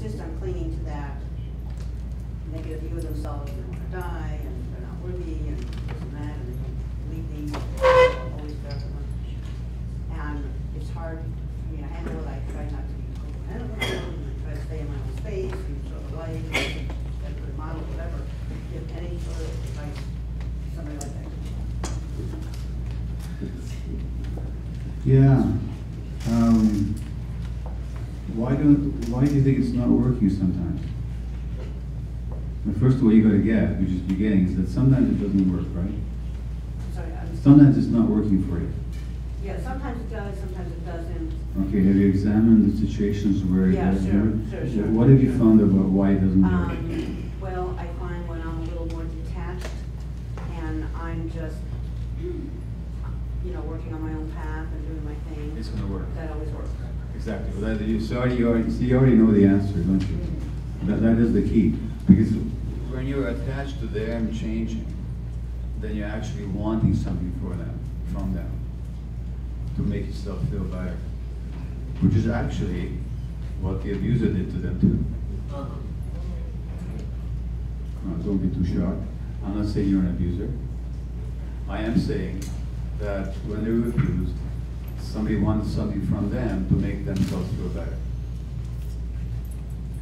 insist on clinging to that negative view of themselves, and they want to die, and they're not worthy, and this and that, and they don't believe these, always there for them. And it's hard for me to handle it. I try not to be co-analytical, and I try to stay in my own space, and sort of life, and good model, whatever. Give any sort of advice to somebody like that. Yeah. Why do you think it's not working sometimes? Well, first of all, you got to get, which is beginning, is that sometimes it doesn't work, right? Sorry, sometimes it's not working for you. Yeah, sometimes it does, sometimes it doesn't. Okay, have you examined the situations where it doesn't work? Sure. What have you found about why it doesn't work? Well, I find when I'm a little more detached and I'm just, working on my own path and doing my thing. It's going to work. That always works. Exactly. Well, you already know the answer, don't you? That is the key. Because when you're attached to them changing, then you're actually wanting something from them, to make yourself feel better. Which is actually what the abuser did to them too. Don't be too shocked. I'm not saying you're an abuser. I am saying that when they were abused, somebody wanted something from them to make themselves feel better.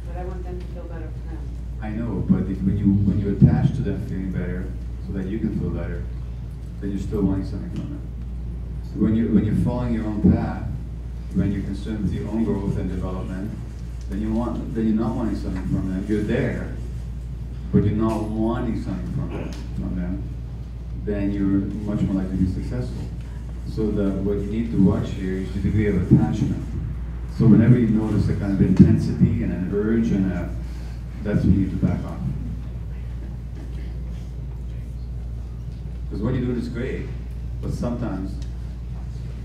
But I want them to feel better for them. I know, but when you attach to them feeling better, so that you can feel better, then you're still wanting something from them. So when you're following your own path, when you're concerned with your own growth and development, then you're not wanting something from them. You're there, but you're not wanting something from them. Then you're much more likely to be successful. So what you need to watch here is the degree of attachment. So whenever you notice a kind of intensity and an urge that's when you need to back off. Because what you're doing is great, but sometimes,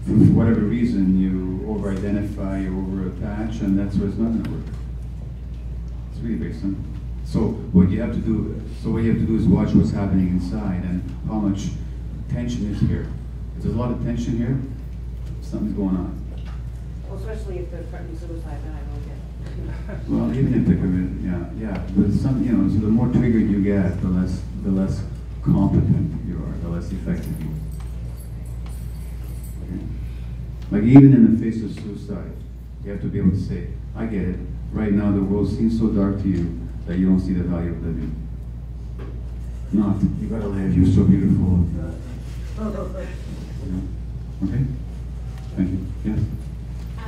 for whatever reason, you over-identify, you over-attach, and that's where it's not going to work. It's really very simple. So what you have to do is watch what's happening inside and how much tension is here. If there's a lot of tension here, something's going on. Well, especially if they're threatening suicide, then I don't get it. Well, even if they're committed, yeah. But so the more triggered you get, the less competent you are, the less effective you are. Okay? Like even in the face of suicide, you have to be able to say, I get it. Right now the world seems so dark to you that you don't see the value of living. Not, you gotta live, you're so beautiful. Okay? Thank you. Yes? I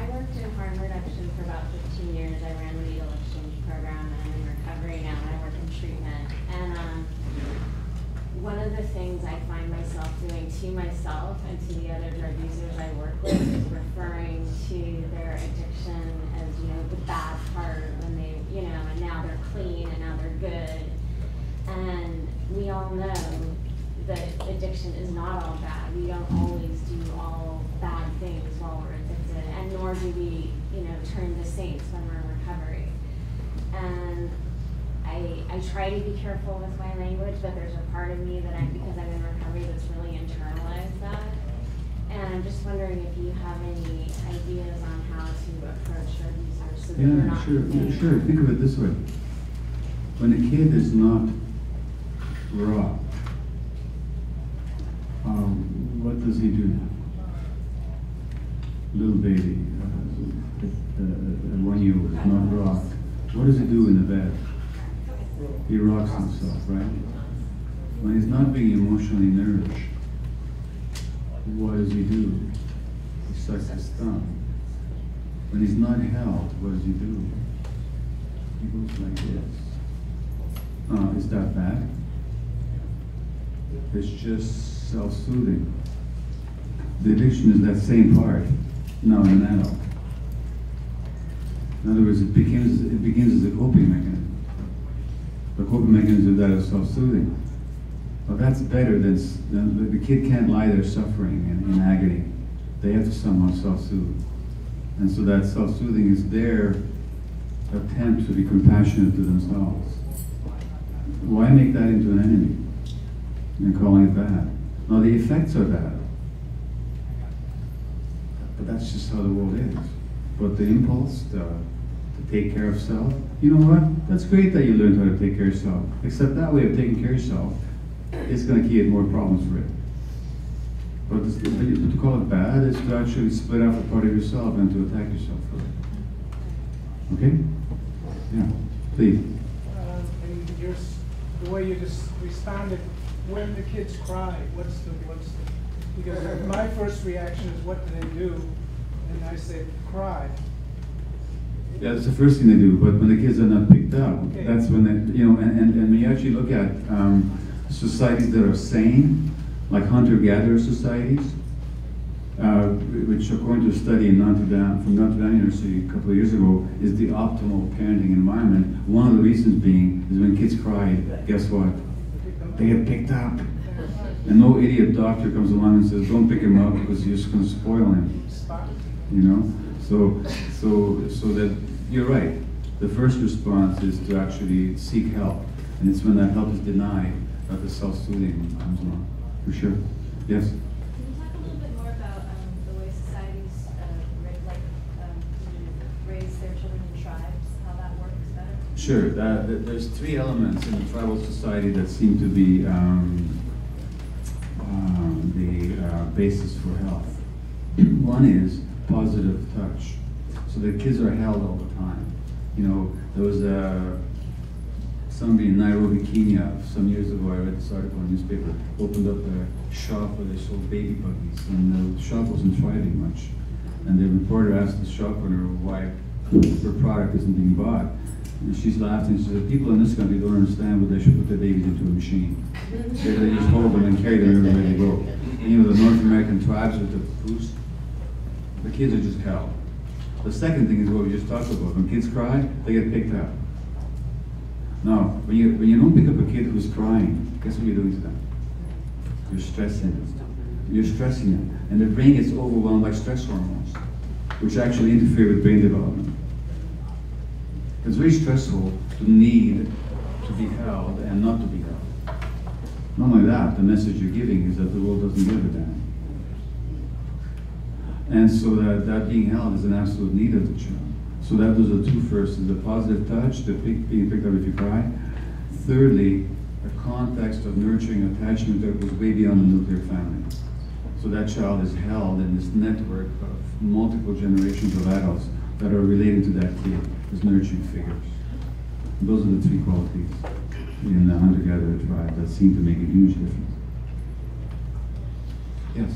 worked in harm reduction for about 15 years. I ran the needle exchange program, and I'm in recovery now, and I work in treatment. And one of the things I find myself doing to myself and to the other drug users I work with is referring to their addiction as, the bad part when they, and now they're clean and now they're good. And we all know that addiction is not all bad. We don't always do all bad things while we're addicted, and nor do we, turn to saints when we're in recovery. And I try to be careful with my language, but there's a part of me that because I'm in recovery, that's really internalized that. And I'm just wondering if you have any ideas on how to approach drug users so that they're not sure. Think of it this way. When a kid is not rocked, what does he do? Little baby, 1 year old, is not rocked. What does he do in the bed? He rocks himself, right? When he's not being emotionally nourished, what does he do? He sucks his thumb. When he's not held, what does he do? He goes like this. Is that bad? It's just self-soothing. The addiction is that same part, now in an adult. In other words, it begins as a coping mechanism. The coping mechanism of that is self-soothing. Well, that's better than the kid can't lie there suffering in agony. They have to somehow self-soothe. And so that self-soothing is their attempt to be compassionate to themselves. Why make that into an enemy and calling it bad? Now the effects are bad. But that's just how the world is. But the impulse, the to take care of self. You know what? That's great that you learned how to take care of yourself. Except that way of taking care of yourself is going to create more problems for it. But to call it bad is to actually split off a part of yourself and to attack yourself for it. Okay? Yeah. Please. And the way you just responded, when the kids cry, because my first reaction is, what do they do? And I said, cry. Yeah, that's the first thing they do, but when the kids are not picked up, Okay. that's when they, you know, and when you actually look at societies that are sane, like hunter-gatherer societies, which according to a study in Notre Dame, from Notre Dame University a couple of years ago, is the optimal parenting environment. One of the reasons being is when kids cry, guess what? They get picked up. And no idiot doctor comes along and says, don't pick him up because you're just going to spoil him. You know? So that you're right. The first response is to actually seek help. And it's when that help is denied that the self-soothing comes along. For sure. Yes? Can you talk a little bit more about the way societies raise their children in tribes, how that works better? Sure. There's three elements in the tribal society that seem to be the basis for health. One is positive touch. So the kids are held all the time. You know, there was somebody in Nairobi, Kenya, some years ago, I read this article in the newspaper, opened up a shop where they sold baby buggies, and the shop wasn't thriving much. And the reporter asked the shop owner why her product isn't being bought. And she's laughing and she said, people in this country don't understand, but they should put their babies into a machine. They just hold them and carry them everywhere they go. And, you know, the North American tribes with the poos, the kids are just held. The second thing is what we just talked about. When kids cry, they get picked up. Now, when you don't pick up a kid who's crying, guess what you're doing to them? You're stressing them. You're stressing them. And the brain gets overwhelmed by stress hormones, which actually interfere with brain development. It's very stressful to need to be held and not to be held. Not only that, the message you're giving is that the world doesn't give a damn. And so that being held is an absolute need of the child. So those are the two first, is the positive touch, being picked up if you cry. Thirdly, a context of nurturing attachment that goes way beyond the nuclear family. So that child is held in this network of multiple generations of adults that are relating to that kid as nurturing figures. And those are the three qualities in the hunter-gatherer tribe that seem to make a huge difference. Yes?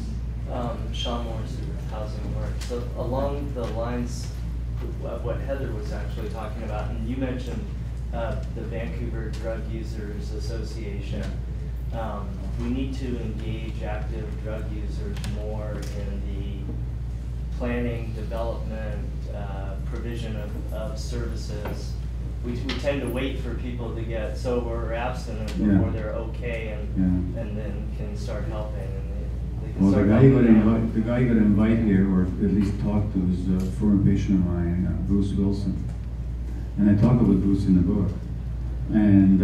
Sean Morris with Housing Works. So along the lines of what Heather was actually talking about, and you mentioned the Vancouver Drug Users Association. We need to engage active drug users more in the planning, development, provision of services. We tend to wait for people to get sober or abstinent before they're okay and then can start helping. Well, the guy you got to invite here, or at least talk to, is a former patient of mine, Bruce Wilson. And I talk about Bruce in the book. And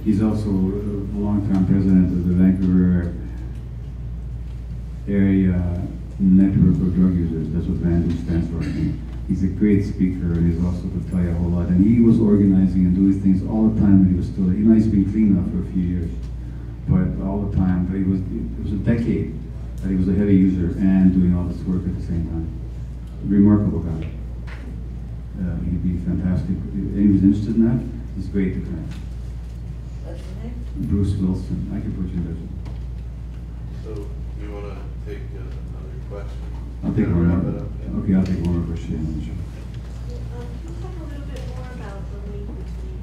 he's also a long-time president of the Vancouver Area Network of Drug Users. That's what VANDU stands for. He's a great speaker, and he's also to tell you a whole lot. And he was organizing and doing things all the time when he was still, you know, he's been clean now for a few years. But all the time, but it was a decade that he was a heavy user and doing all this work at the same time. Remarkable guy. He'd be fantastic. If anyone's interested in that, he's great to connect. What's your name? Bruce Wilson. I can put you in touch. So, you want to take another question? I'll take one Wrap it more. up, yeah. Okay, I'll take one more question. Sure. Can you talk a little bit more about the link between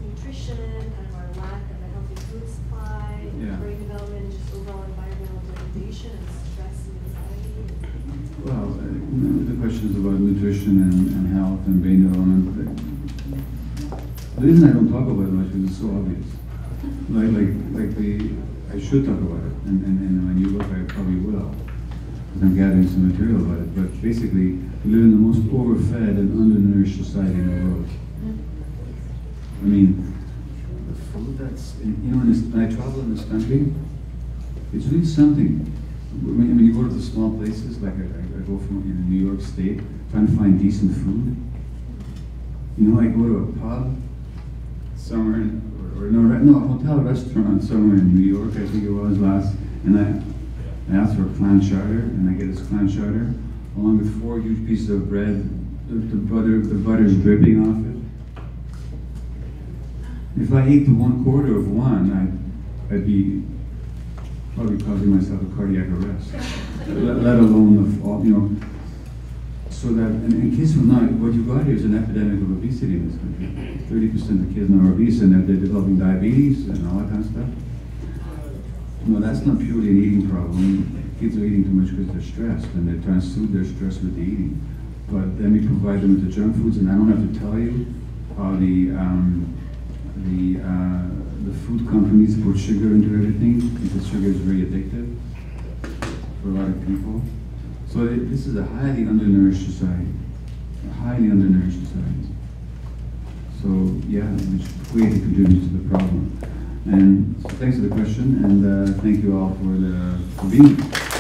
nutrition, kind of our lack of a healthy food supply, Yeah. brain development, just overall environmental degradation and stress and anxiety? Well, the questions about nutrition and health and brain development. The reason I don't talk about it much is it's so obvious. I should talk about it, and when you look, I probably will, because I'm gathering some material about it. But basically, we live in the most overfed and undernourished society in the world. I mean, the food that's, when I travel in this country, it's really something. When you go to the small places, like I go from New York State trying to find decent food. You know, I go to a pub somewhere, no, a hotel restaurant somewhere in New York, I think it was last, and I asked for a clam chowder, and I get this clam chowder, along with 4 huge pieces of bread. The butter is dripping off it. If I ate the 1/4 of one, I'd be probably causing myself a cardiac arrest, let alone so that, and in case of not, what you got here is an epidemic of obesity in this country. 30% of kids now are obese, and they're developing diabetes and all that kind of stuff. No, that's not purely an eating problem. Kids are eating too much because they're stressed, and they're trying to soothe their stress with the eating. But then we provide them with the junk foods, and I don't have to tell you how the food companies put sugar into everything, because sugar is very addictive for a lot of people. So this is a highly undernourished society, So yeah, which greatly contributes to the problem. And so thanks for the question, and thank you all for being here.